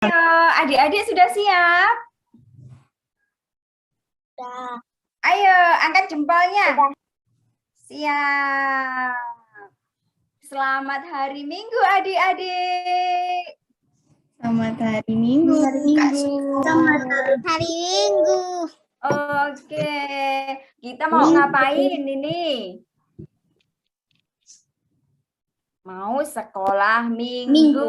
Ayo, adik-adik sudah siap? Sudah. Ayo, angkat jempolnya. Sudah. Siap. Selamat hari Minggu, adik-adik. Selamat hari Minggu. Selamat hari Minggu. Oke, kita mau ngapain ini? Mau sekolah minggu.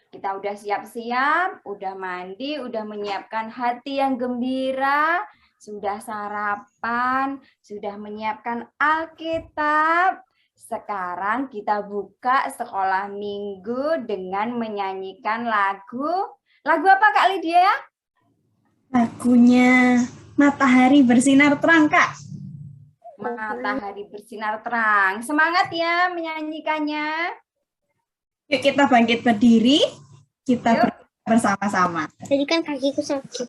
Kita udah siap-siap, udah mandi, udah menyiapkan hati yang gembira, sudah sarapan, sudah menyiapkan Alkitab. Sekarang kita buka sekolah minggu dengan menyanyikan lagu. Lagu apa Kak Lydia? Lagunya Matahari Bersinar Terang, Kak. Matahari bersinar terang. Semangat ya menyanyikannya. Yuk kita bangkit berdiri, kita bersama-sama. Tadi kan kakiku sakit.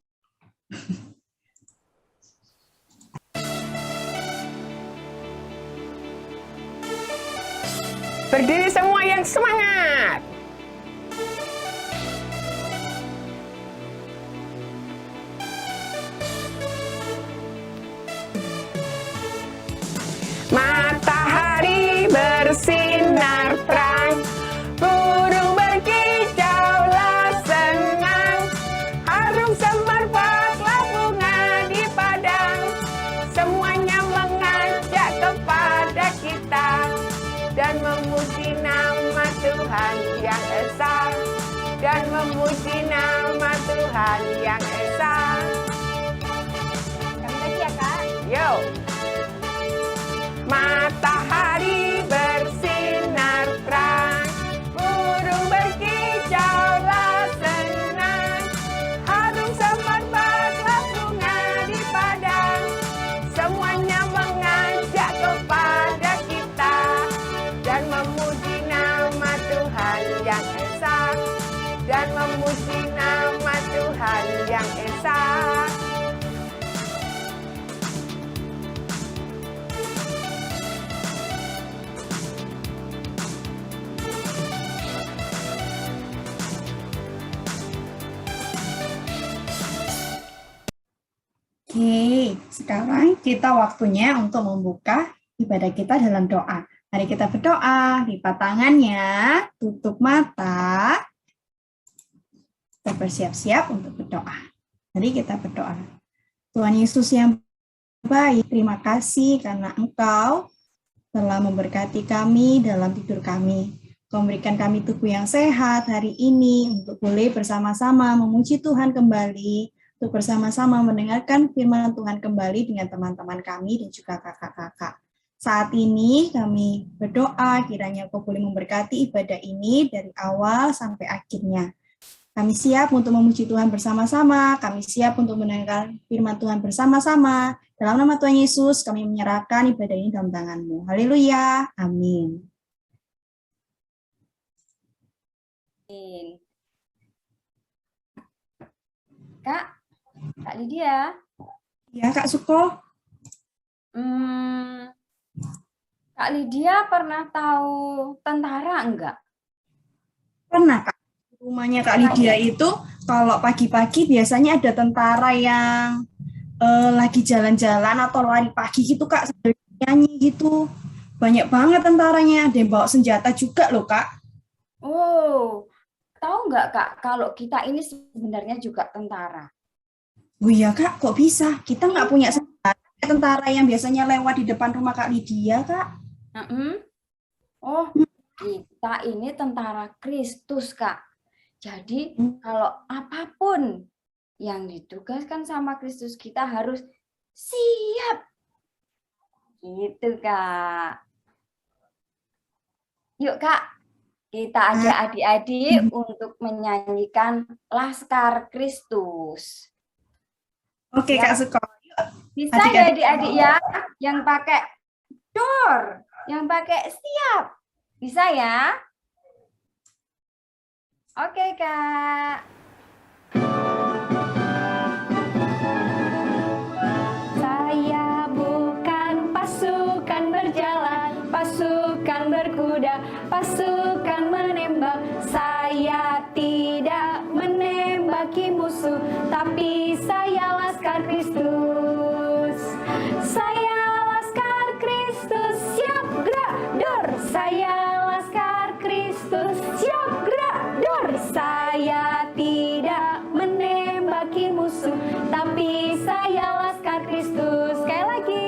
Berdiri semua yang semangat. Matahari bersinar terang, burung berkicaulah senang, harum semerbaklah bunga di padang, semuanya mengajak kepada kita dan memuji nama Tuhan yang esa, dan memuji nama Tuhan yang esa. Kami lagi ya Kak. Yo. Matahari bersinar terang, burung berkicaulah senang, harum semerbaklah bunga di padang, semuanya mengajak kepada kita dan memuji nama Tuhan yang esa, dan memuji nama Tuhan yang esa. Oke, sekarang kita waktunya untuk membuka ibadah kita dalam doa. Mari kita berdoa, lipat tangannya, tutup mata, kita bersiap-siap untuk berdoa. Mari kita berdoa. Tuhan Yesus yang baik, terima kasih karena Engkau telah memberkati kami dalam tidur kami. Kau memberikan kami tubuh yang sehat hari ini untuk boleh bersama-sama memuji Tuhan kembali, untuk bersama-sama mendengarkan firman Tuhan kembali dengan teman-teman kami dan juga kakak-kakak. Saat ini kami berdoa kiranya Kau boleh memberkati ibadah ini dari awal sampai akhirnya. Kami siap untuk memuji Tuhan bersama-sama, kami siap untuk mendengar firman Tuhan bersama-sama. Dalam nama Tuhan Yesus kami menyerahkan ibadah ini dalam tangan-Mu. Haleluya, amin. Kak Lydia. Ya, Kak Suko. Kak Lydia pernah tahu tentara enggak? Pernah, Kak. Rumahnya Kak Lydia itu kalau pagi-pagi biasanya ada tentara yang lagi jalan-jalan atau lari pagi gitu, Kak, sambil nyanyi gitu. Banyak banget tentaranya, ada yang bawa senjata juga loh, Kak. Oh, tahu nggak Kak, kalau kita ini sebenarnya juga tentara. Oh iya, Kak, kok bisa? Kita nggak punya senjata. Tentara yang biasanya lewat di depan rumah Kak Lydia, Kak. Oh, kita ini tentara Kristus, Kak. Jadi kalau apapun yang ditugaskan sama Kristus, kita harus siap. Gitu, Kak. Yuk, Kak. Kita ajak adik-adik untuk menyanyikan Laskar Kristus. Oke, Ya. Kak Suko. Bisa ya adik-adik ya, yang pakai dor, yang pakai siap. Bisa ya? Oke, Kak. Saya bukan pasukan berjalan, pasukan berkuda, pasukan menembak. Saya tidak menembak. menembaki musuh, tapi saya Laskar Kristus. Saya Laskar Kristus, siap gerak dor. Saya Laskar Kristus, siap gerak dor. Saya tidak menembaki musuh, tapi saya Laskar Kristus. Sekali lagi.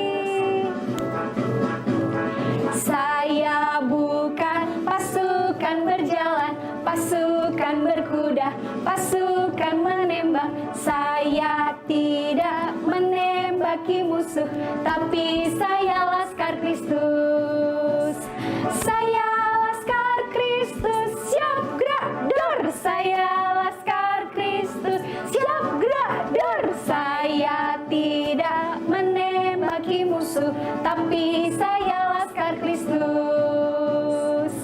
Saya bukan pasukan berjalan, pasukan berkuda, pasukan menembak. Saya tidak menembaki musuh, tapi saya Laskar Kristus. Saya Laskar Kristus, siap gerak dor. Saya Laskar Kristus, siap gerak dor. Saya tidak menembaki musuh, tapi saya Laskar Kristus.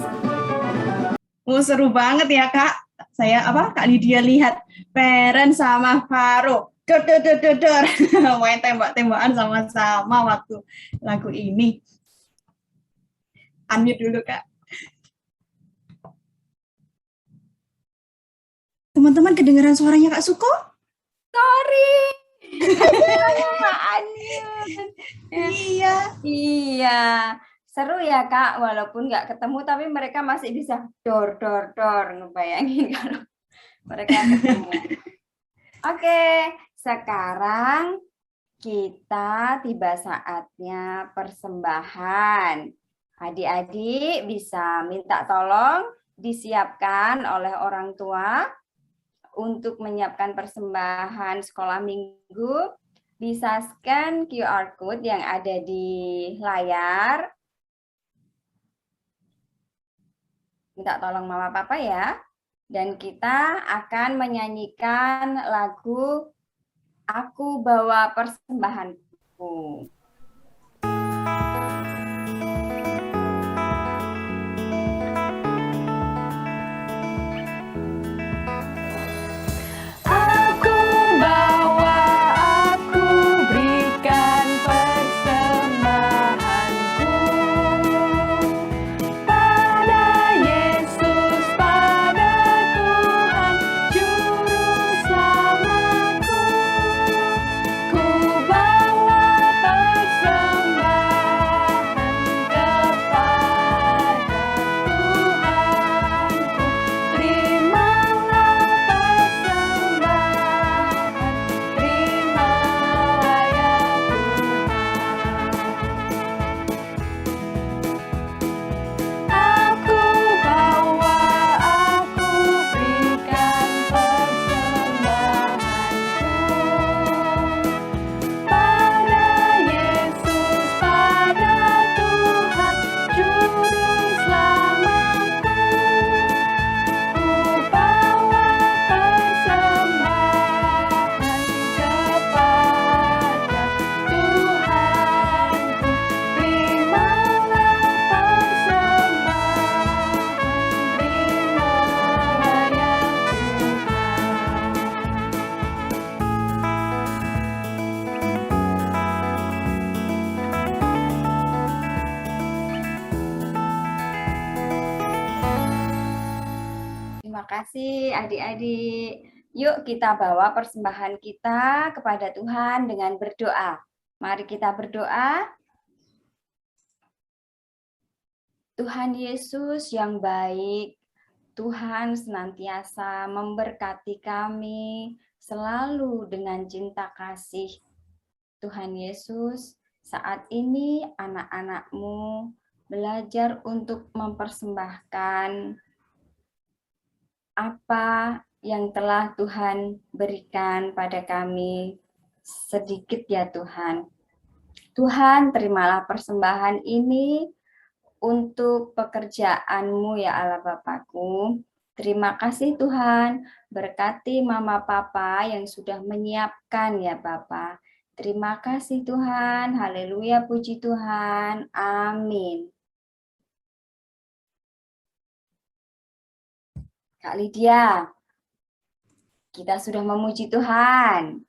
Seru banget ya Kak. Kak Lydia lihat Peren sama Faro dor. Main tembak-tembakan sama-sama waktu lagu ini. Unmute dulu Kak. Teman-teman kedengaran suaranya Kak Suko? Sorry. Iya. Iya. Seru ya Kak, walaupun nggak ketemu tapi mereka masih bisa dor. Ngebayangin kalau mereka ketemu. Oke, sekarang kita tiba saatnya persembahan. Adik-adik bisa minta tolong disiapkan oleh orang tua untuk menyiapkan persembahan sekolah minggu. Bisa scan QR code yang ada di layar. Minta tolong mama papa ya. Dan kita akan menyanyikan lagu Aku Bawa Persembahanku. Aku bawa, aku berikan persembahanku pada Yesus, pada Tuhan Juru Selamatku. Ku bawa persembahan kepada Tuhanku. Terimalah persembahan, terimalah ya Tuhan. Aku bawa, aku berikan persembahanku pada Yesus, pada Tuhan Juru Selamatku. Ku bawa persembahan kepada Tuhanku. Terimalah persembahan, terimalah ya Terima kasih adik-adik. Yuk kita bawa persembahan kita kepada Tuhan dengan berdoa. Mari kita berdoa. Tuhan Yesus yang baik, Tuhan senantiasa memberkati kami selalu dengan cinta kasih. Tuhan Yesus, saat ini anak-anak-Mu belajar untuk mempersembahkan apa yang telah Tuhan berikan pada kami sedikit ya Tuhan. Tuhan, terimalah persembahan ini untuk pekerjaan-Mu ya Allah Bapakku. Terima kasih Tuhan, berkati Mama Papa yang sudah menyiapkan ya Bapa. Terima kasih Tuhan, haleluya puji Tuhan, amin. Kak Lydia, kita sudah memuji Tuhan.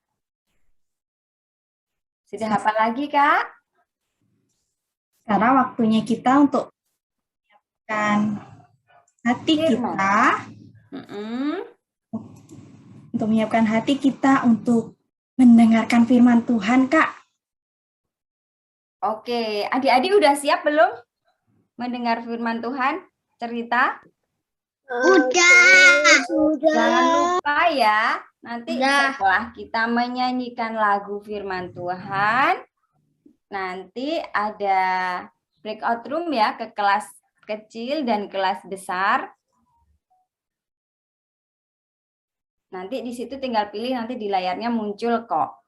Sudah apa lagi Kak? Sekarang waktunya kita untuk menyiapkan hati kita untuk menyiapkan hati kita untuk mendengarkan firman Tuhan, Kak. Oke, adik-adik udah siap belum mendengar firman Tuhan? Cerita? Udah. Jangan lupa ya, nanti Udah. setelah kita menyanyikan lagu firman Tuhan, nanti ada breakout room ya ke kelas kecil dan kelas besar. Nanti di situ tinggal pilih, nanti di layarnya muncul kok.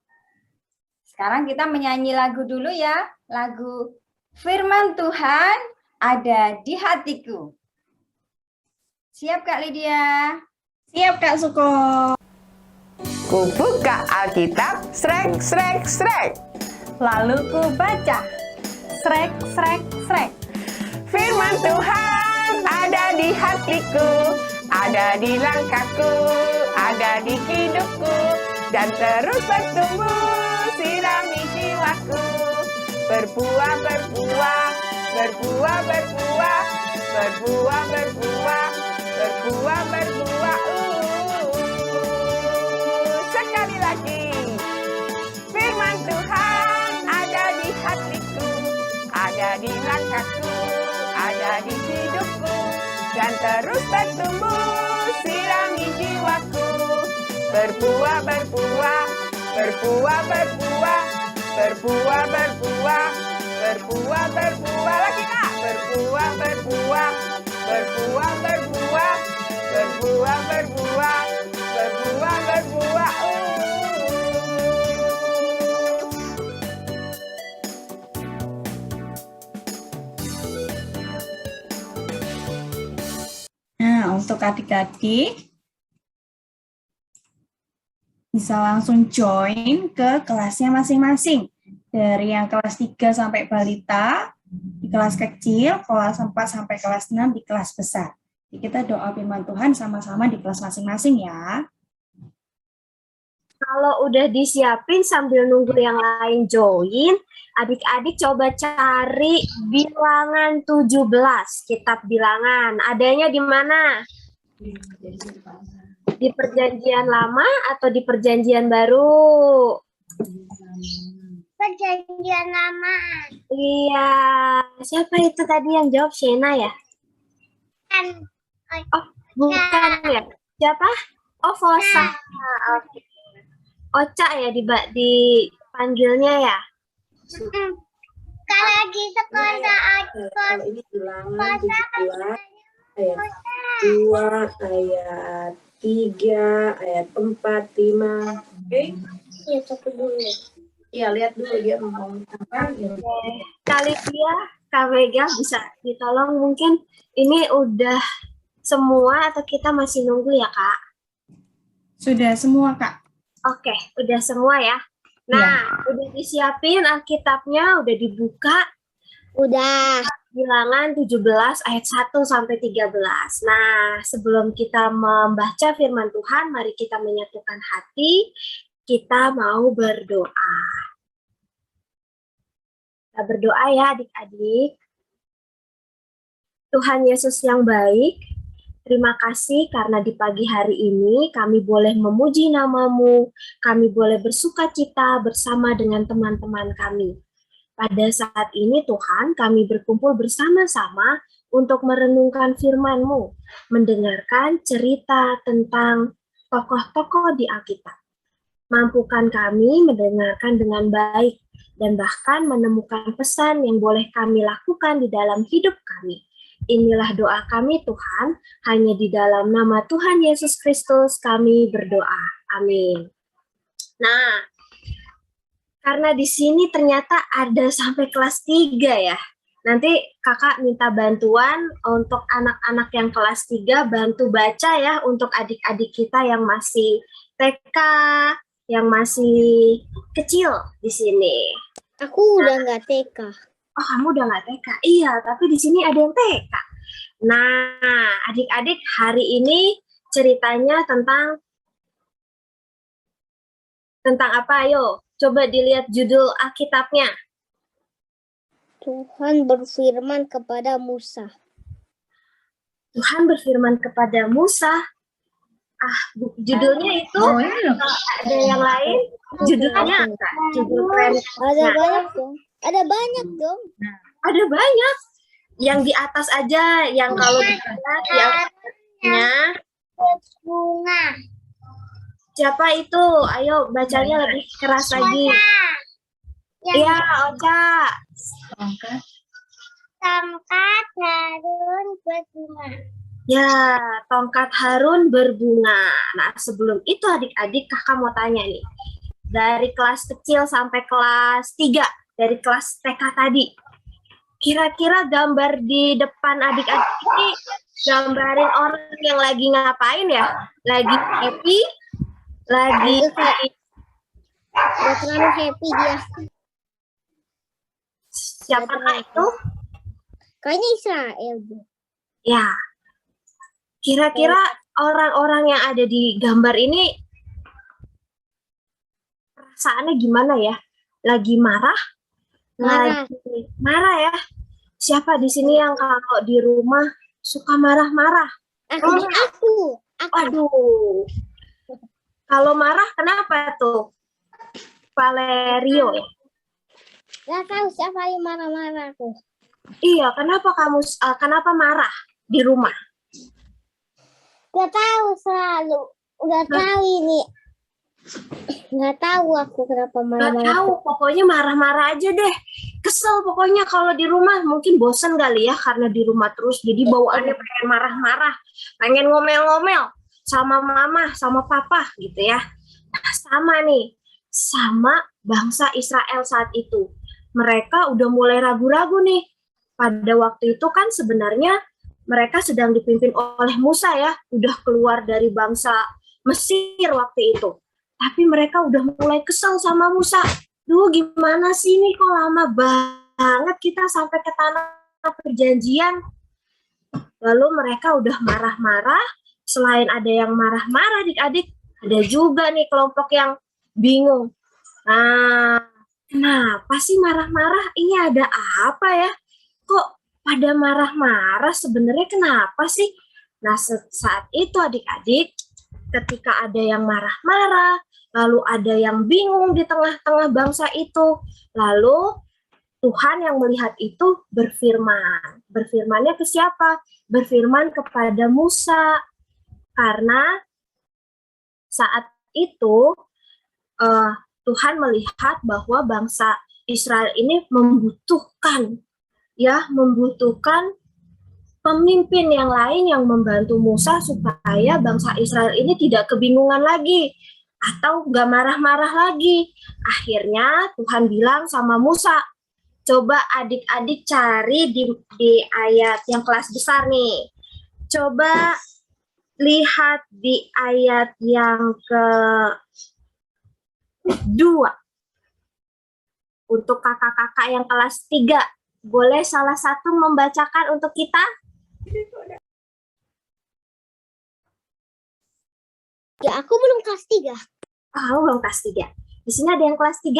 Sekarang kita menyanyi lagu dulu ya, lagu Firman Tuhan ada di hatiku. Siap Kak Lydia? Siap, Kak Suko. Ku buka Alkitab, srek, srek, srek. Lalu ku baca. Srek, srek, srek. Firman Tuhan ada di hatiku, ada di langkahku, ada di hidupku, dan terus bertumbuh, sirami jiwaku. Berbuah, berbuah, berbuah, berbuah, berbuah, berbuah, berbuah, berbuah. Sekali lagi. Firman Tuhan ada di hatiku, ada di langkahku, ada di hidupku, dan terus bertumbuh, sirami jiwaku. Berbuah, berbuah, berbuah, berbuah, berbuah, berbuah, berbuah, berbuah. Lagi Kak, berbuah, berbuah, berbuah, berbuah, berbuah, berbuah, berbuah, berbuah. Nah, untuk adik-adik bisa langsung join ke kelasnya masing-masing. Dari yang kelas 3 sampai balita, di kelas kecil, kelas 4 sampai kelas 6 di kelas besar. Jadi kita doa firman Tuhan sama-sama di kelas masing-masing ya. Kalau udah disiapin sambil nunggu yang lain join, adik-adik coba cari bilangan 17, kitab bilangan. Adanya di mana? Di perjanjian lama atau di perjanjian baru? Perjanjian lama. Iya. Siapa itu tadi yang jawab? Shena ya? Oh, bukan ya. Siapa? Oh, Fosa. Oke. Oca ya dipanggilnya ya? Kalau di sekolah Kalau ini bilangan 17 ayat 2, ayat 3, ayat 4, 5. Oke? ya satu dulu. Iya, lihat dulu dia mau apa. Ya. Kali dia, Kak Mega bisa ditolong mungkin ini udah semua atau kita masih nunggu ya Kak? Sudah semua, Kak. Oke, udah semua ya. Nah, udah disiapin Alkitabnya, udah dibuka. Udah. Bilangan 17 ayat 1 sampai 13. Nah, sebelum kita membaca firman Tuhan, mari kita menyatukan hati. Kita mau berdoa. Kita berdoa ya adik-adik. Tuhan Yesus yang baik, terima kasih karena di pagi hari ini kami boleh memuji nama-Mu, kami boleh bersuka cita bersama dengan teman-teman kami. Pada saat ini Tuhan, kami berkumpul bersama-sama untuk merenungkan firman-Mu, mendengarkan cerita tentang tokoh-tokoh di Alkitab. Mampukan kami mendengarkan dengan baik dan bahkan menemukan pesan yang boleh kami lakukan di dalam hidup kami. Inilah doa kami Tuhan, hanya di dalam nama Tuhan Yesus Kristus kami berdoa. Amin. Nah, karena di sini ternyata ada sampai kelas 3 ya. Nanti kakak minta bantuan untuk anak-anak yang kelas 3 bantu baca ya untuk adik-adik kita yang masih TK, yang masih kecil di sini. Aku udah nggak TK. Oh, kamu udah nggak TK? Iya, tapi di sini ada yang TK. Nah, adik-adik hari ini ceritanya tentang apa? Ayo, coba dilihat judul Alkitabnya. Tuhan berfirman kepada Musa. Tuhan berfirman kepada Musa. Judulnya itu Oh, iya. ada yang lain. Judulnya apa? Judul keren. Ada Nah, banyak dong. Ada banyak dong. ada banyak. Yang di atas aja, yang kalau dibaca di atasnya. Bunga. Siapa itu? Ayo bacanya lebih keras lagi. Iya, Ocha. Tongkat. Tongkat Harun berbunga. Ya, tongkat Harun berbunga. Nah, sebelum itu adik-adik kakak mau tanya nih. Dari kelas kecil sampai kelas 3, dari kelas TK tadi. Kira-kira gambar di depan adik-adik ini gambarin orang yang lagi ngapain ya? Lagi happy? Lagi Gak terlalu happy dia. siapakah itu? Kayaknya Israel. Bu. Ya. Kira-kira orang-orang yang ada di gambar ini perasaannya gimana ya? Lagi marah? Marah. Lagi marah ya? Siapa di sini yang kalau di rumah suka marah-marah? Aku. Aduh. Kalau marah kenapa tuh? Valerio ya? Gak tahu siapa yang marah-marah aku. Iya, kenapa marah di rumah? Gak tahu selalu. Udah tahu ini. Gak tahu aku kenapa Gak marah-marah. tahu, pokoknya marah-marah aja deh. Kesel pokoknya kalau di rumah. Mungkin bosan kali ya karena di rumah terus. Jadi bawaannya pengen marah-marah. Pengen ngomel-ngomel sama mama, sama papa gitu ya. Nah, sama nih. Sama bangsa Israel saat itu. Mereka udah mulai ragu-ragu nih. Pada waktu itu kan sebenarnya mereka sedang dipimpin oleh Musa ya. Udah keluar dari bangsa Mesir waktu itu. Tapi mereka udah mulai kesel sama Musa. Duh, gimana sih ini kok lama banget kita sampai ke tanah perjanjian. Lalu mereka udah marah-marah. Selain ada yang marah-marah adik-adik, ada juga nih kelompok yang bingung. Nah, kenapa sih marah-marah? Ini ada apa ya? Kok pada marah-marah sebenarnya kenapa sih? Nah, saat itu adik-adik, ketika ada yang marah-marah, lalu ada yang bingung di tengah-tengah bangsa itu. Lalu Tuhan yang melihat itu berfirman. Berfirmannya ke siapa? Berfirman kepada Musa. Karena saat itu Tuhan melihat bahwa bangsa Israel ini membutuhkan pemimpin yang lain yang membantu Musa supaya bangsa Israel ini tidak kebingungan lagi atau gak marah-marah lagi. Akhirnya Tuhan bilang sama Musa, coba adik-adik cari di ayat yang kelas besar nih. Coba lihat di ayat yang ke-2. Untuk kakak-kakak yang kelas 3, boleh salah satu membacakan untuk kita? Ya, aku belum kelas 3. Oh, belum kelas 3. Di sini ada yang kelas 3?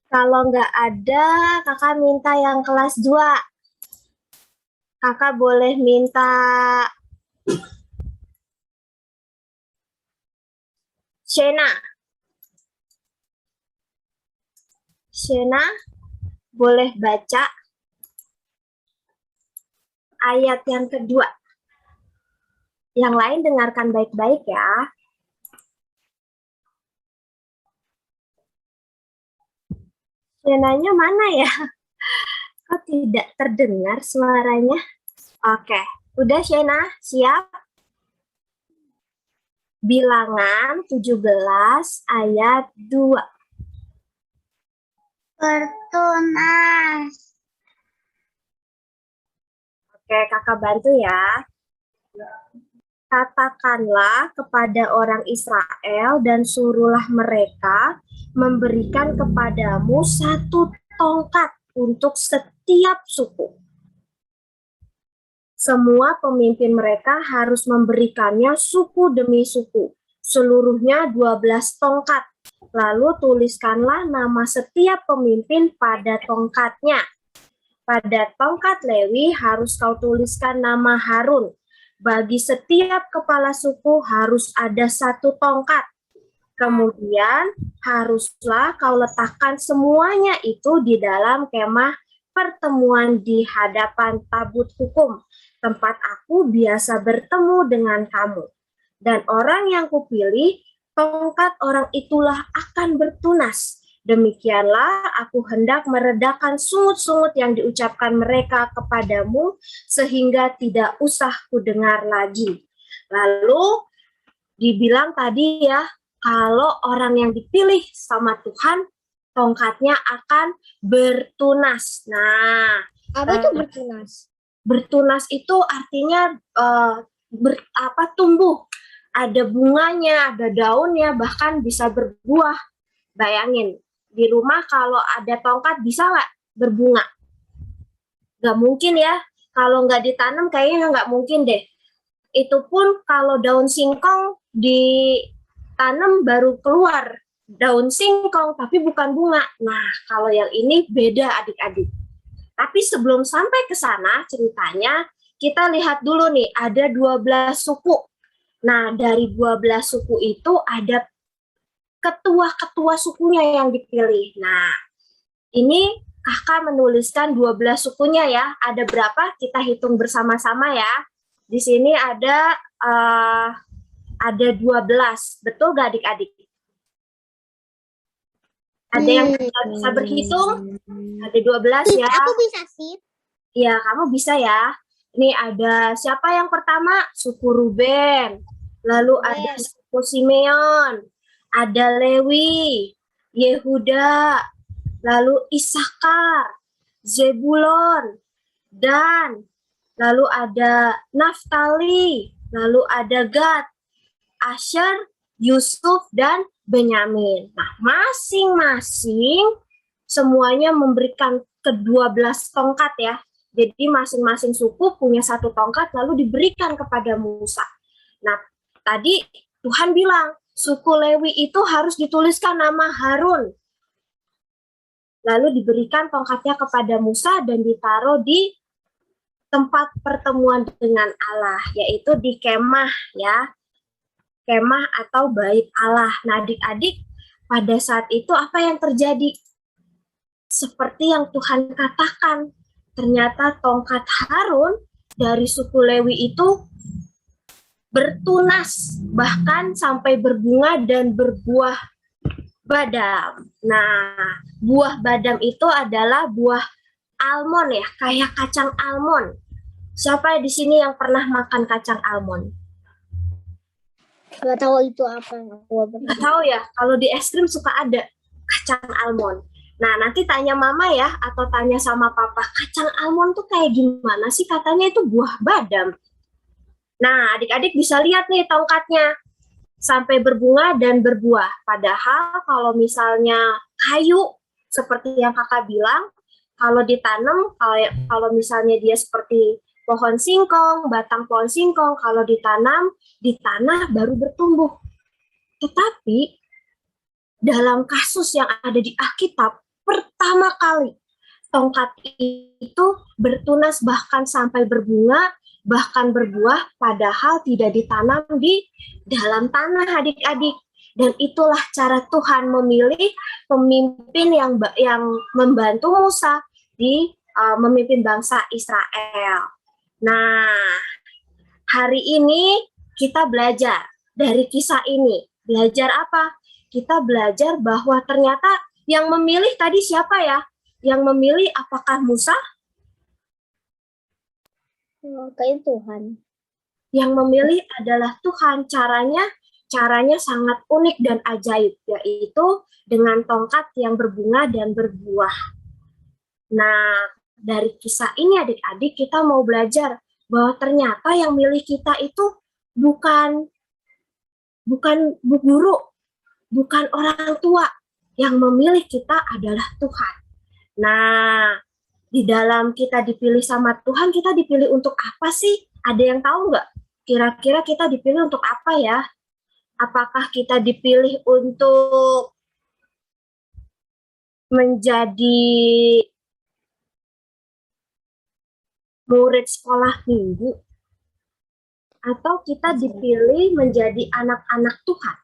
Kalau nggak ada, kakak minta yang kelas 2. Kakak boleh minta Shena. Shena, boleh baca ayat yang kedua. Yang lain dengarkan baik-baik ya. Shenanya mana ya? Kok tidak terdengar suaranya? Oke, udah Shena, siap? Bilangan 17 ayat 2. Pertunas. Oke, kakak bantu ya. Katakanlah kepada orang Israel dan suruhlah mereka memberikan kepadamu 1 tongkat untuk setiap suku. Semua pemimpin mereka harus memberikannya suku demi suku. Seluruhnya 12 tongkat. Lalu tuliskanlah nama setiap pemimpin pada tongkatnya. pada tongkat Lewi harus kau tuliskan nama Harun. Bagi setiap kepala suku harus ada satu tongkat. Kemudian haruslah kau letakkan semuanya itu di dalam kemah pertemuan di hadapan tabut hukum, tempat aku biasa bertemu dengan kamu. Dan orang yang kupilih, tongkat orang itulah akan bertunas. Demikianlah aku hendak meredakan sungut-sungut yang diucapkan mereka kepadamu, sehingga tidak usah kudengar lagi. Lalu dibilang tadi ya, kalau orang yang dipilih sama Tuhan, tongkatnya akan bertunas. Nah, Apa itu bertunas? bertunas itu artinya tumbuh. Ada bunganya, ada daunnya, bahkan bisa berbuah. Bayangin, di rumah kalau ada tongkat bisa nggak berbunga? Nggak mungkin ya. Kalau nggak ditanam kayaknya nggak mungkin deh. Itu pun kalau daun singkong ditanam baru keluar daun singkong, tapi bukan bunga. Nah, kalau yang ini beda adik-adik. Tapi sebelum sampai ke sana ceritanya, kita lihat dulu nih, ada 12 suku. Nah, dari 12 suku itu ada ketua-ketua sukunya yang dipilih. Nah, ini kakak menuliskan 12 sukunya ya. Ada berapa? Kita hitung bersama-sama ya. Di sini ada 12. Betul gak adik-adik? Ada yang bisa berhitung? Ada 12 ya. Aku bisa sih. Ya, kamu bisa ya. Ini ada siapa yang pertama? Suku Ruben. Lalu ada suku Simeon. Ada Lewi, Yehuda, lalu Isakar, Zebulon, Dan, lalu ada Naftali, lalu ada Gad, Asher, Yusuf, dan Benyamin. Nah, masing-masing semuanya memberikan ke-12 tongkat ya. Jadi masing-masing suku punya satu tongkat lalu diberikan kepada Musa. Nah, tadi Tuhan bilang, suku Lewi itu harus dituliskan nama Harun. Lalu diberikan tongkatnya kepada Musa dan ditaruh di tempat pertemuan dengan Allah, yaitu di kemah ya. Kemah atau bait Allah. Nah, adik-adik, pada saat itu apa yang terjadi? Seperti yang Tuhan katakan, ternyata tongkat Harun dari suku Lewi itu bertunas, bahkan sampai berbunga dan berbuah badam. Nah, buah badam itu adalah buah almond ya, kayak kacang almond. Siapa di sini yang pernah makan kacang almond? Gak tahu itu apa. Nggak tahu ya, kalau di es krim suka ada kacang almond. Nah, nanti tanya mama ya, atau tanya sama papa, kacang almond tuh kayak gimana sih? Katanya itu buah badam. Nah, adik-adik bisa lihat nih tongkatnya, sampai berbunga dan berbuah. Padahal kalau misalnya kayu, seperti yang kakak bilang, kalau ditanam, kalau misalnya dia seperti pohon singkong, batang pohon singkong, kalau ditanam di tanah baru bertumbuh. Tetapi dalam kasus yang ada di Alkitab, pertama kali tongkat itu bertunas bahkan sampai berbunga, bahkan berbuah, padahal tidak ditanam di dalam tanah adik-adik. Dan itulah cara Tuhan memilih pemimpin yang membantu Musa di memimpin bangsa Israel. Nah, hari ini kita belajar dari kisah ini. Belajar apa? Kita belajar bahwa ternyata yang memilih tadi siapa ya? Yang memilih apakah Musa? Kayak Tuhan. Yang memilih adalah Tuhan. Caranya sangat unik dan ajaib, yaitu dengan tongkat yang berbunga dan berbuah. Nah, dari kisah ini adik-adik kita mau belajar bahwa ternyata yang milih kita itu bukan bu guru, bukan orang tua. Yang memilih kita adalah Tuhan. Nah, di dalam kita dipilih sama Tuhan, kita dipilih untuk apa sih? Ada yang tahu nggak? Kira-kira kita dipilih untuk apa ya? Apakah kita dipilih untuk menjadi murid sekolah minggu? Atau kita dipilih menjadi anak-anak Tuhan?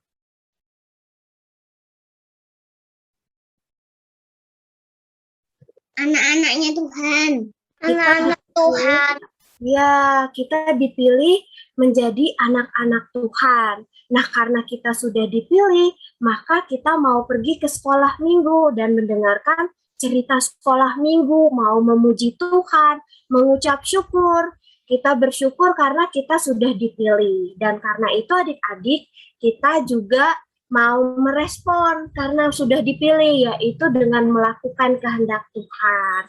Anak-anaknya Tuhan. Kita Anak-anak Tuhan. Ya, kita dipilih menjadi anak-anak Tuhan. Nah, karena kita sudah dipilih, maka kita mau pergi ke sekolah minggu dan mendengarkan cerita sekolah minggu, mau memuji Tuhan, mengucap syukur. Kita bersyukur karena kita sudah dipilih. Dan karena itu adik-adik, kita juga mau merespon karena sudah dipilih, yaitu dengan melakukan kehendak Tuhan.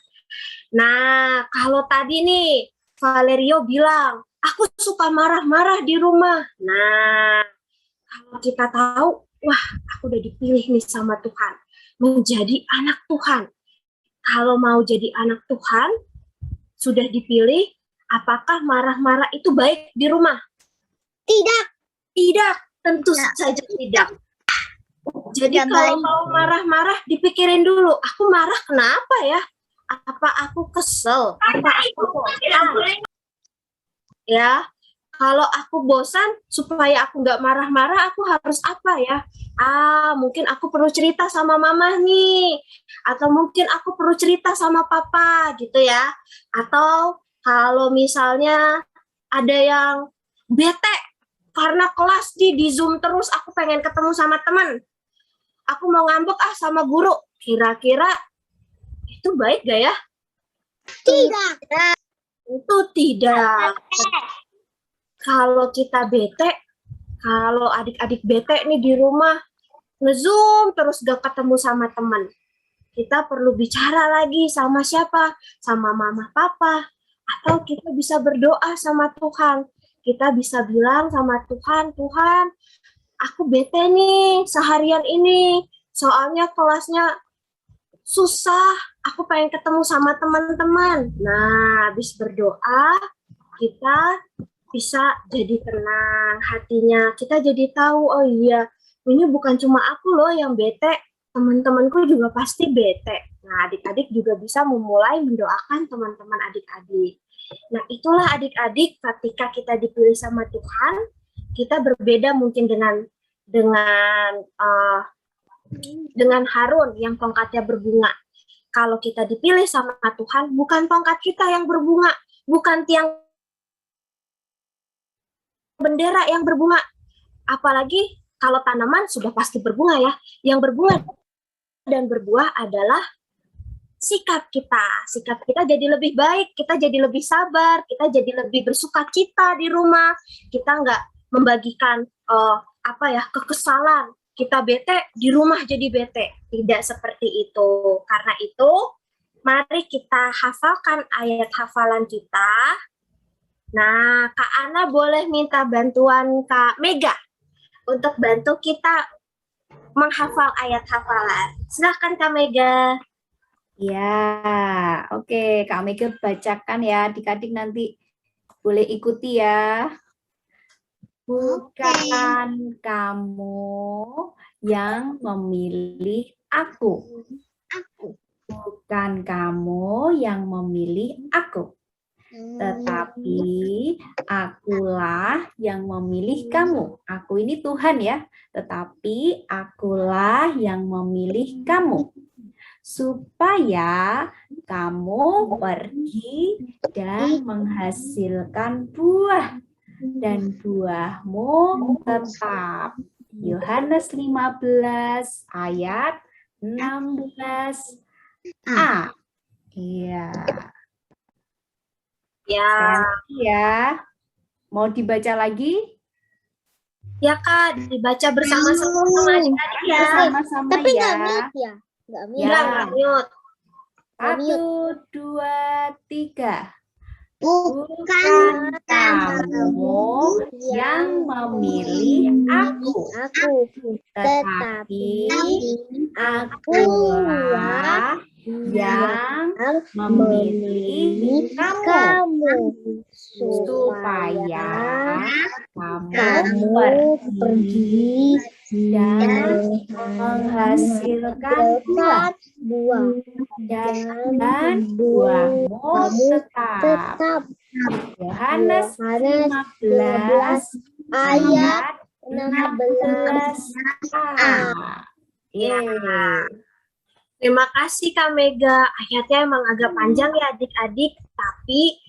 Nah, kalau tadi nih, Valerio bilang, aku suka marah-marah di rumah. Nah, kalau kita tahu, wah, aku udah dipilih nih sama Tuhan, menjadi anak Tuhan. Kalau mau jadi anak Tuhan, sudah dipilih, apakah marah-marah itu baik di rumah? Tidak. Tidak, tentu saja tidak. Jadi kalau mau marah-marah, dipikirin dulu, aku marah kenapa ya? Apa aku kesel? Apa aku bosan? Ya, kalau aku bosan, supaya aku nggak marah-marah, aku harus apa ya? Mungkin aku perlu cerita sama mama nih, atau mungkin aku perlu cerita sama papa, gitu ya. Atau kalau misalnya ada yang bete karena kelas di Zoom terus, aku pengen ketemu sama teman, aku mau ngambek sama guru, kira-kira itu baik gak ya? Tidak. Itu tidak. Kalau kita bete, kalau adik-adik bete nih di rumah, nge-zoom terus gak ketemu sama teman. Kita perlu bicara lagi sama siapa? Sama mama papa. Atau kita bisa berdoa sama Tuhan. Kita bisa bilang sama Tuhan, Tuhan, aku bete nih seharian ini. Soalnya kelasnya susah, aku pengen ketemu sama teman-teman. Nah, habis berdoa, kita bisa jadi tenang hatinya. Kita jadi tahu, oh iya, ini bukan cuma aku loh yang bete, teman-temanku juga pasti bete. Nah, adik-adik juga bisa memulai mendoakan teman-teman adik-adik. Nah, itulah adik-adik ketika kita dipilih sama Tuhan, kita berbeda mungkin dengan Harun yang tongkatnya berbunga. Kalau kita dipilih sama Tuhan, bukan tongkat kita yang berbunga, bukan tiang bendera yang berbunga. Apalagi kalau tanaman sudah pasti berbunga ya. Yang berbunga dan berbuah adalah sikap kita. Sikap kita jadi lebih baik, kita jadi lebih sabar, kita jadi lebih bersukacita di rumah. Kita nggak membagikan kekesalan. Kita bete, di rumah jadi bete. Tidak seperti itu. Karena itu, mari kita hafalkan ayat hafalan kita. Nah, Kak Ana boleh minta bantuan Kak Mega untuk bantu kita menghafal ayat hafalan. Silahkan Kak Mega. Ya, oke. Kak Mega bacakan ya. Adik-adik nanti boleh ikuti ya. Bukan kamu yang memilih aku. Bukan kamu yang memilih aku. Tetapi akulah yang memilih kamu. Aku ini Tuhan ya. Tetapi akulah yang memilih kamu. Supaya kamu pergi dan menghasilkan buah. Dan buahmu tetap. Yohanes 15 ayat 16a. Iya. Ya. Mau dibaca lagi? Ya Kak, dibaca bersama-sama adik-adik ya. Bersama-sama Tapi ya. nggak mute. 1, 2, 3. Bukan kamu yang memilih aku, tetapi akulah yang memilih kamu, supaya kamu pergi dan menghasilkan buah. Dan buahmu tetap. Yohanes 15 ayat 16a. Terima kasih Kak Mega. Ayatnya emang agak panjang ya adik-adik, tapi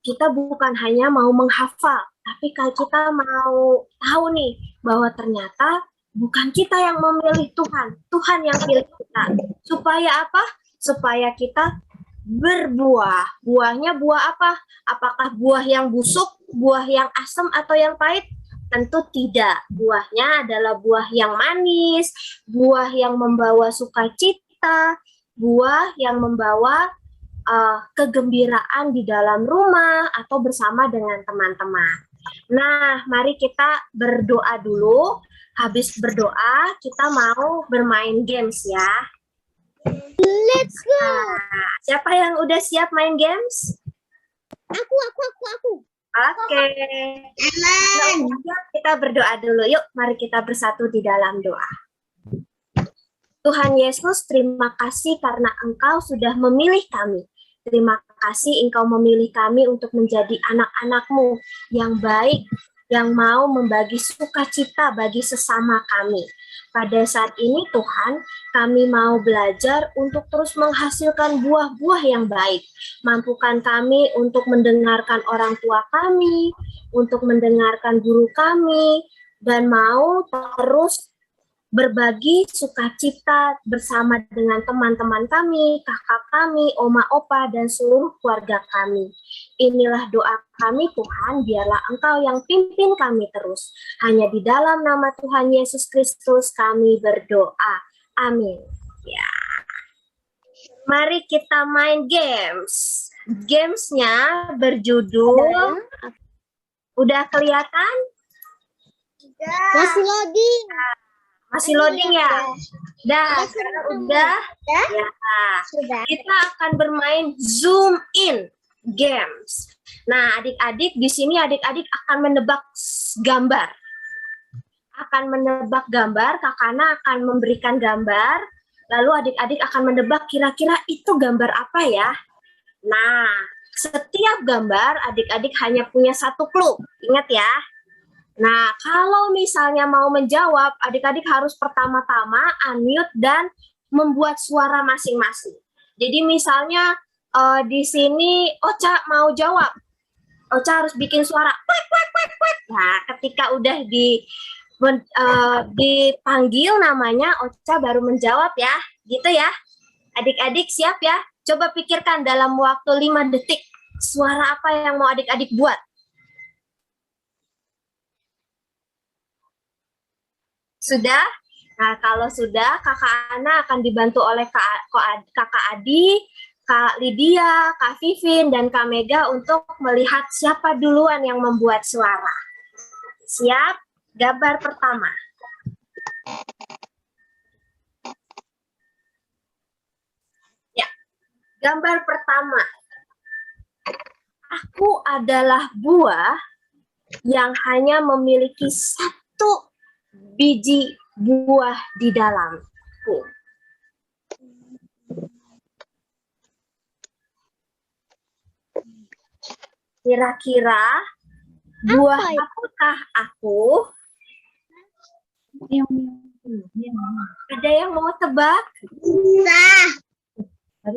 kita bukan hanya mau menghafal, tapi kalau kita mau tahu nih bahwa ternyata bukan kita yang memilih Tuhan, Tuhan yang pilih kita. Supaya apa? Supaya kita berbuah. Buahnya buah apa? Apakah buah yang busuk, buah yang asam atau yang pahit? Tentu tidak. Buahnya adalah buah yang manis, buah yang membawa sukacita, buah yang membawa kegembiraan di dalam rumah atau bersama dengan teman-teman. Nah, mari kita berdoa dulu. Habis berdoa, kita mau bermain games ya. Let's go. Siapa yang udah siap main games? Aku. Oke. Nah, kita berdoa dulu. Yuk, mari kita bersatu di dalam doa. Tuhan Yesus, terima kasih karena Engkau sudah memilih kami. Terima kasih Engkau memilih kami untuk menjadi anak-anak-Mu yang baik, yang mau membagi sukacita bagi sesama kami. Pada saat ini Tuhan, kami mau belajar untuk terus menghasilkan buah-buah yang baik. Mampukan kami untuk mendengarkan orang tua kami, untuk mendengarkan guru kami, dan mau terus berbagi sukacita bersama dengan teman-teman kami, kakak kami, oma, opa, dan seluruh keluarga kami. Inilah doa kami Tuhan, biarlah Engkau yang pimpin kami terus. Hanya di dalam nama Tuhan Yesus Kristus kami berdoa. Amin. Ya. Mari kita main games. Gamesnya berjudul, udah kelihatan? Masih loading. Masih loading ya? Dah, udah. Ya. Sudah. Kita akan bermain zoom in games. Nah, adik-adik di sini adik-adik akan menebak gambar. Akan menebak gambar, Kakana akan memberikan gambar, lalu adik-adik akan menebak kira-kira itu gambar apa ya? Nah, setiap gambar adik-adik hanya punya satu clue. Ingat ya. Nah, kalau misalnya mau menjawab, adik-adik harus pertama-tama unmute dan membuat suara masing-masing. Jadi misalnya di sini Ocha mau jawab, Ocha harus bikin suara kwek kwek kwek kwek. Nah, ketika udah dipanggil namanya, Ocha baru menjawab ya, gitu ya. Adik-adik siap ya? Coba pikirkan dalam waktu 5 detik suara apa yang mau adik-adik buat. Sudah? Nah, kalau sudah, Kakak Ana akan dibantu oleh Kakak Adi, Kak Lydia, Kak Vivin, dan Kak Mega untuk melihat siapa duluan yang membuat suara. Siap? Gambar pertama. Ya, gambar pertama. Aku adalah buah yang hanya memiliki satu biji buah di dalamku. Kira-kira buah apakah aku? Ada yang mau tebak? Nah.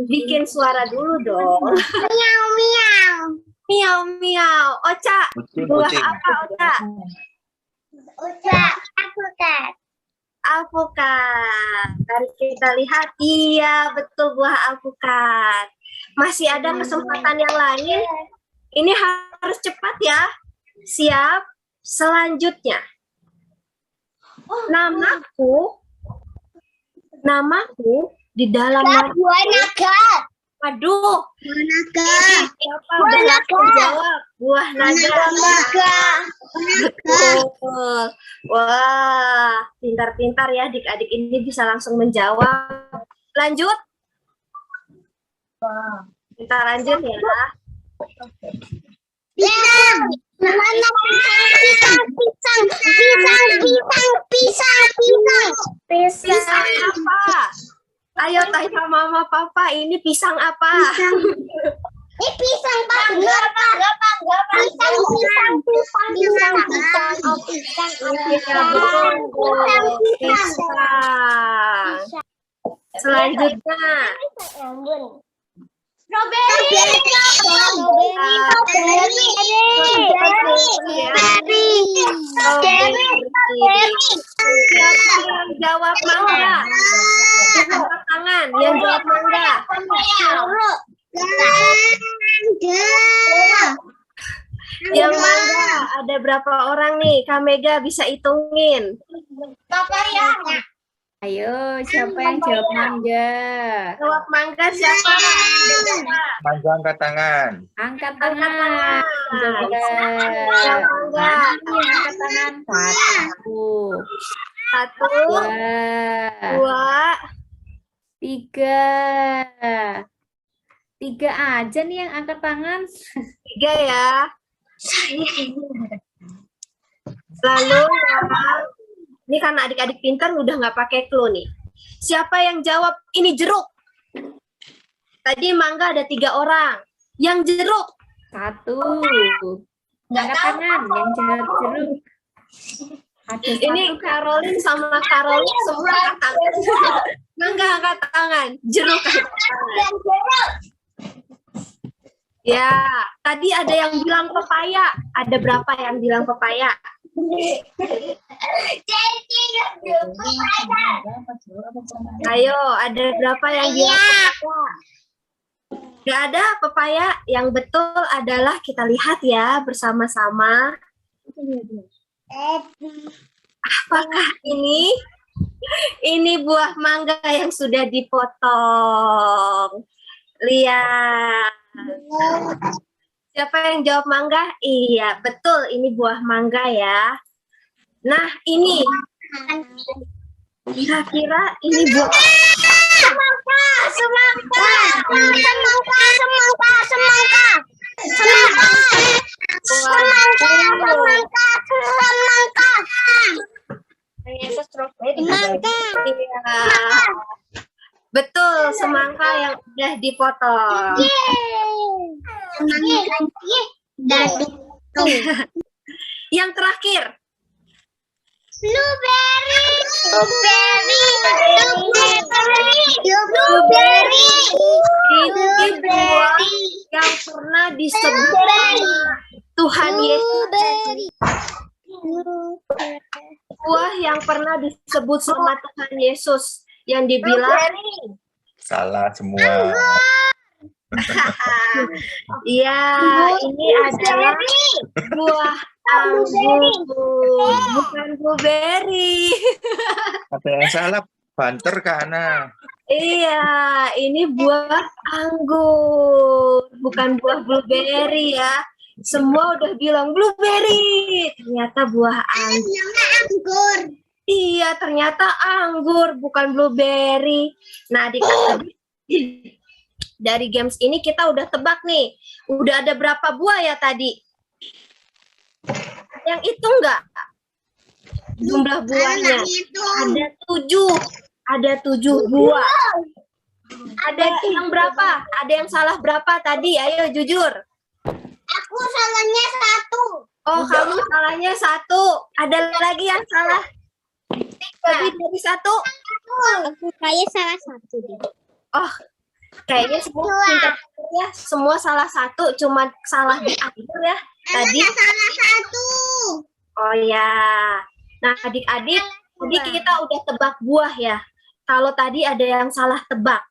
Bikin suara dulu dong. Miau miau. Miau miau. Ocha, buah apa Ocha? Alpukat. Alpukat. Mari kita lihat. Iya, betul buah alpukat. Masih ada kesempatan yang lain. Ini harus cepat ya. Siap. Selanjutnya. Namaku di dalam Buah naga. Waduh. Buah naga. Siapa udah langsung jawab? Buah naga. Betul. Wah, pintar-pintar ya adik-adik ini bisa langsung menjawab. Lanjut. Kita lanjut ya. Pisang. Pisang. tanya mama papa, ini pisang apa? Ini pisang Pak. Enggak Pak. Pisang. Oh, pisang. Pisang. Selanjutnya. Siapa yang jawab mangga? Angkat tangan. Yang jawab mangga. Yang mangga ada berapa orang nih? Kak Mega bisa hitungin. Ayo, siapa yang jawab mangga? Jawab mangga siapa? Mangga angkat tangan. Angkat tangan. Coba. Jawab mangga. Mana yang angkat tangan? Satu. Satu, Dua. 2, 3. 3 aja nih yang angkat tangan. 3 ya. Lalu ini karena adik-adik pintar udah nggak pakai clue nih. Siapa yang jawab ini jeruk? Tadi mangga ada 3 orang. Yang jeruk? 1. Angkat tangan yang jawab jeruk. Ada Ini 1. Caroline sama Caroline semua angkat tangan. Mangga angkat tangan, jeruk angkat tangan. Ya, tadi ada yang bilang pepaya. Ada berapa yang bilang pepaya? Ayo, ada berapa yang bilang pepaya? Gak ada pepaya. Yang betul adalah kita lihat ya bersama-sama. Apakah ini? Ini buah mangga yang sudah dipotong. Lihat. Siapa yang jawab mangga? Iya, betul. Ini buah mangga ya. Nah, ini. Kira-kira ini buah. Semangka. Iya. Betul, semangka yang udah dipotong. Yang terakhir. Blueberry. Ini buah yang pernah disebut Tuhan Yesus. Buah yang pernah disebut sama Tuhan Yesus yang dibilang Salah semua. iya, ini adalah buah anggur, bukan blueberry. Ada yang salah, banter ke Ana. Iya, ini buah anggur, bukan buah blueberry ya. Semua udah bilang blueberry, ternyata buah anggur. Iya, ternyata anggur, bukan blueberry. Nah, adik-adik, dari games ini kita udah tebak nih. Udah ada berapa buah ya tadi? Yang itu enggak? Jumlah buahnya. Ada 7. Ada 7 buah. Ada yang berapa? Ada yang salah berapa tadi? Ayo jujur. Aku salahnya 1. Oh, kamu salahnya 1. Ada lagi yang salah? Lebih dari 1? Aku kayak salah 1 deh. Oh, kayaknya semua pintar ya. Semua salah 1, cuma salah di akhir ya. Tadi salah 1. oh ya. Nah, adik-adik, tadi kita udah tebak buah ya. Kalau tadi ada yang salah tebak.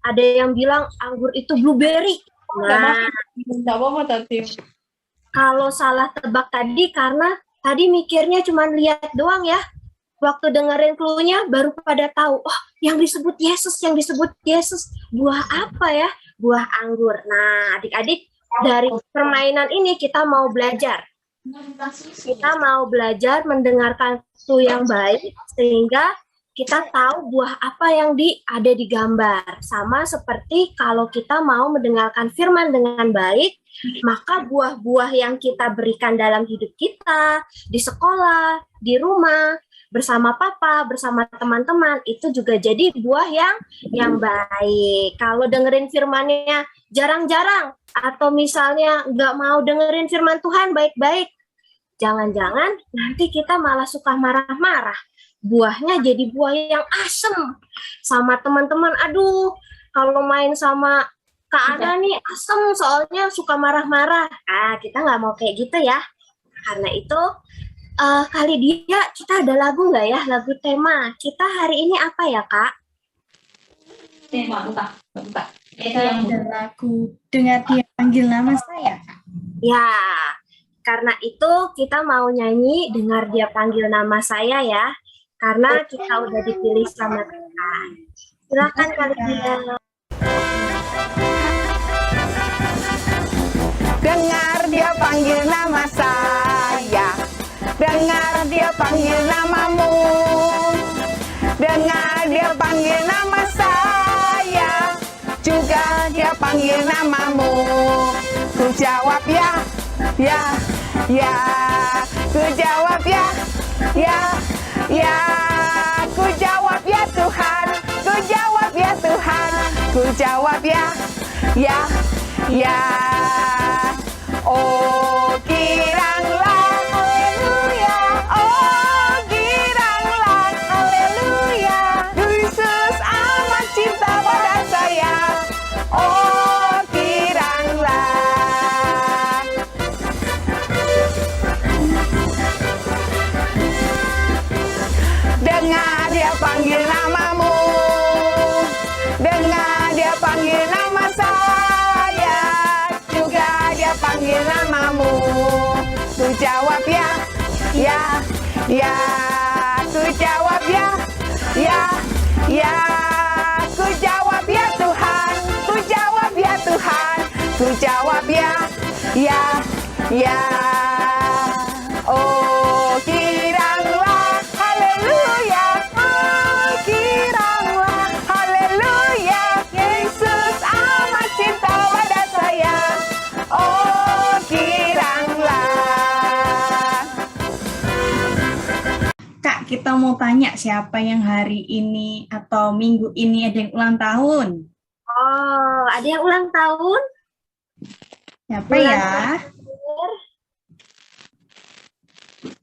Ada yang bilang anggur itu blueberry. Nah, Enggak apa-apa tadi. kalau salah tebak tadi karena tadi mikirnya cuma lihat doang ya. Waktu dengerin clue-nya baru pada tahu, oh yang disebut Yesus, buah apa ya? Buah anggur. Nah, adik-adik dari permainan ini kita mau belajar. Kita mau belajar mendengarkan clue yang baik sehingga kita tahu buah apa yang ada di gambar. Sama seperti kalau kita mau mendengarkan firman dengan baik, maka buah-buah yang kita berikan dalam hidup kita, di sekolah, di rumah, bersama papa, bersama teman-teman, itu juga jadi buah yang baik. Kalau dengerin firman-Nya jarang-jarang, atau misalnya nggak mau dengerin firman Tuhan baik-baik, jangan-jangan nanti kita malah suka marah-marah. Buahnya jadi buah yang asem. Sama teman-teman, aduh, kalau main sama Kak Ana nih asem, soalnya suka marah-marah. Kita nggak mau kayak gitu ya. Karena itu, kali dia kita ada lagu nggak ya? Lagu tema. Kita hari ini apa ya, Kak? Tema, buka. Kita ada lagu Dengar Dia Panggil Nama Saya, Kak. Ya, karena itu kita mau nyanyi Dengar Dia Panggil Nama Saya ya. Karena kita udah dipilih sama Tuhan. Silakan kali dia. Dengar dia panggil nama saya, dengar dia panggil namamu, dengar dia panggil nama saya, juga dia panggil namamu. Ku jawab ya, ya, ya, ku jawab ya, ya, ya, ku jawab ya Tuhan, ku jawab ya Tuhan, ku jawab ya, ya, ya. Oh giranglah, haleluya. Oh giranglah, haleluya. Yesus amat cinta pada saya. Oh giranglah. Dengar dia panggil namamu, dengar dia panggil nama saya, juga dia panggil namamu. Ku jawab ya, ya, ya. Ku jawab ya, ya, ya. Ku jawab ya Tuhan, ku jawab ya Tuhan, ku jawab ya, ya, ya. Oh giranglah, haleluya. Oh giranglah, haleluya. Yesus amat cinta pada saya. Oh giranglah. Kak, kita mau tanya siapa yang hari ini atau minggu ini ada yang ulang tahun? Oh, ada yang ulang tahun? Siapa ya?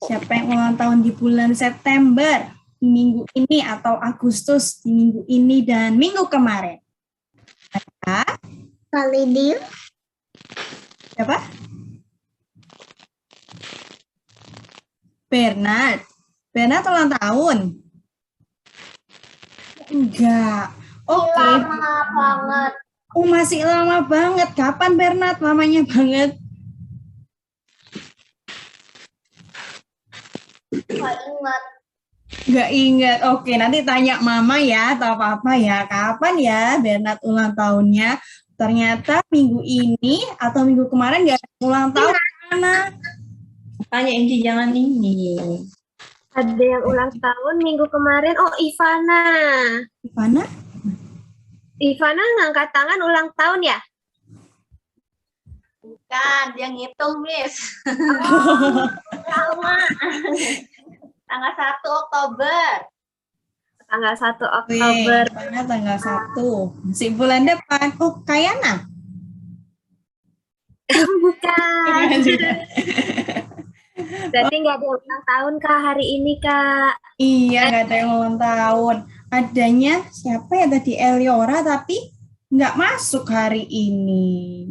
Siapa yang ulang tahun di bulan September, di minggu ini atau Agustus, di minggu ini dan minggu kemarin? Ada? Kalidil. Siapa? Bernard. Bernard ulang tahun? Enggak. Oke. Lama banget. Oh, masih lama banget. Kapan Bernard? Lamanya banget. Gak ingat. Nggak ingat. Oke, nanti tanya mama ya atau papa ya. Kapan ya Bernard ulang tahunnya? Ternyata minggu ini atau minggu kemarin nggak ada ulang tahun. Mana? Tanya Inci, jangan ini. Ada yang ulang tahun minggu kemarin. Oh, Ivana. Mana? Ivana ngangkat tangan ulang tahun ya? Bukan, dia ngitung, Miss. Sama. Tanggal 1 Oktober. Tanggal 1 Wih, Oktober. Ivana tanggal 1. Masih bulan depan. Oh, Kayana? Bukan. Berarti nggak ada ulang tahun Kak hari ini Kak. Iya, nggak ada yang ulang tahun. Adanya siapa ya tadi? Eliora, tapi nggak masuk hari ini.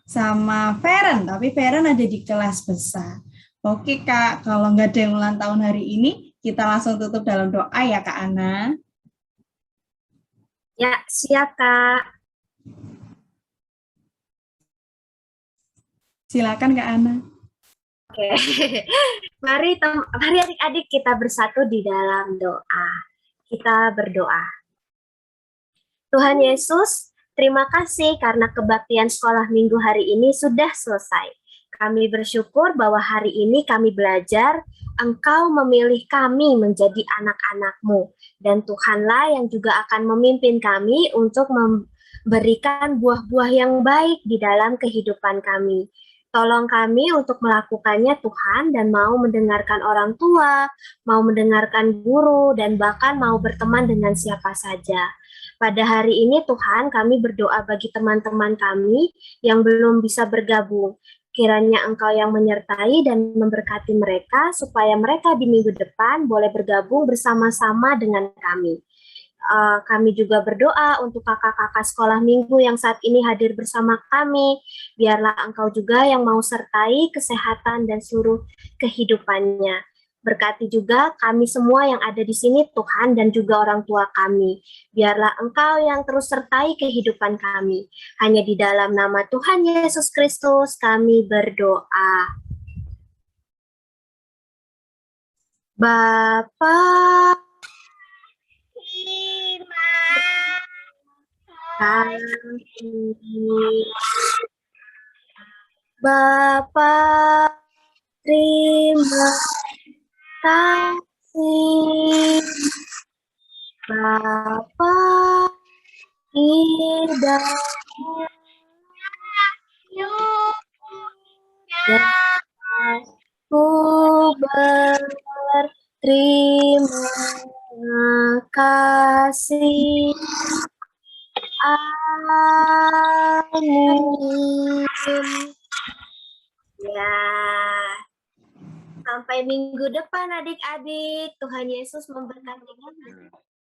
Sama Feren, tapi Feren ada di kelas besar. Oke Kak, kalau nggak ada yang ulang tahun hari ini, kita langsung tutup dalam doa ya Kak Ana. Ya, siap Kak. Silakan Kak Ana. Oke. Mari adik-adik kita bersatu di dalam doa. Kita berdoa. Tuhan Yesus, terima kasih karena kebaktian sekolah minggu hari ini sudah selesai. Kami bersyukur bahwa hari ini kami belajar, Engkau memilih kami menjadi anak-anak-Mu. Dan Tuhanlah yang juga akan memimpin kami untuk memberikan buah-buah yang baik di dalam kehidupan kami. Tolong kami untuk melakukannya Tuhan dan mau mendengarkan orang tua, mau mendengarkan guru, dan bahkan mau berteman dengan siapa saja. Pada hari ini Tuhan kami berdoa bagi teman-teman kami yang belum bisa bergabung. Kiranya Engkau yang menyertai dan memberkati mereka supaya mereka di minggu depan boleh bergabung bersama-sama dengan kami. Kami juga berdoa untuk kakak-kakak sekolah minggu yang saat ini hadir bersama kami. Biarlah Engkau juga yang mau sertai kesehatan dan seluruh kehidupannya. Berkati juga kami semua yang ada di sini Tuhan dan juga orang tua kami. Biarlah Engkau yang terus sertai kehidupan kami. Hanya di dalam nama Tuhan Yesus Kristus kami berdoa. Bapa, Bapa, terima kasih. Bapa, tidak ku berterima kasih. Amin. Ya. Sampai minggu depan adik-adik. Tuhan Yesus memberkati.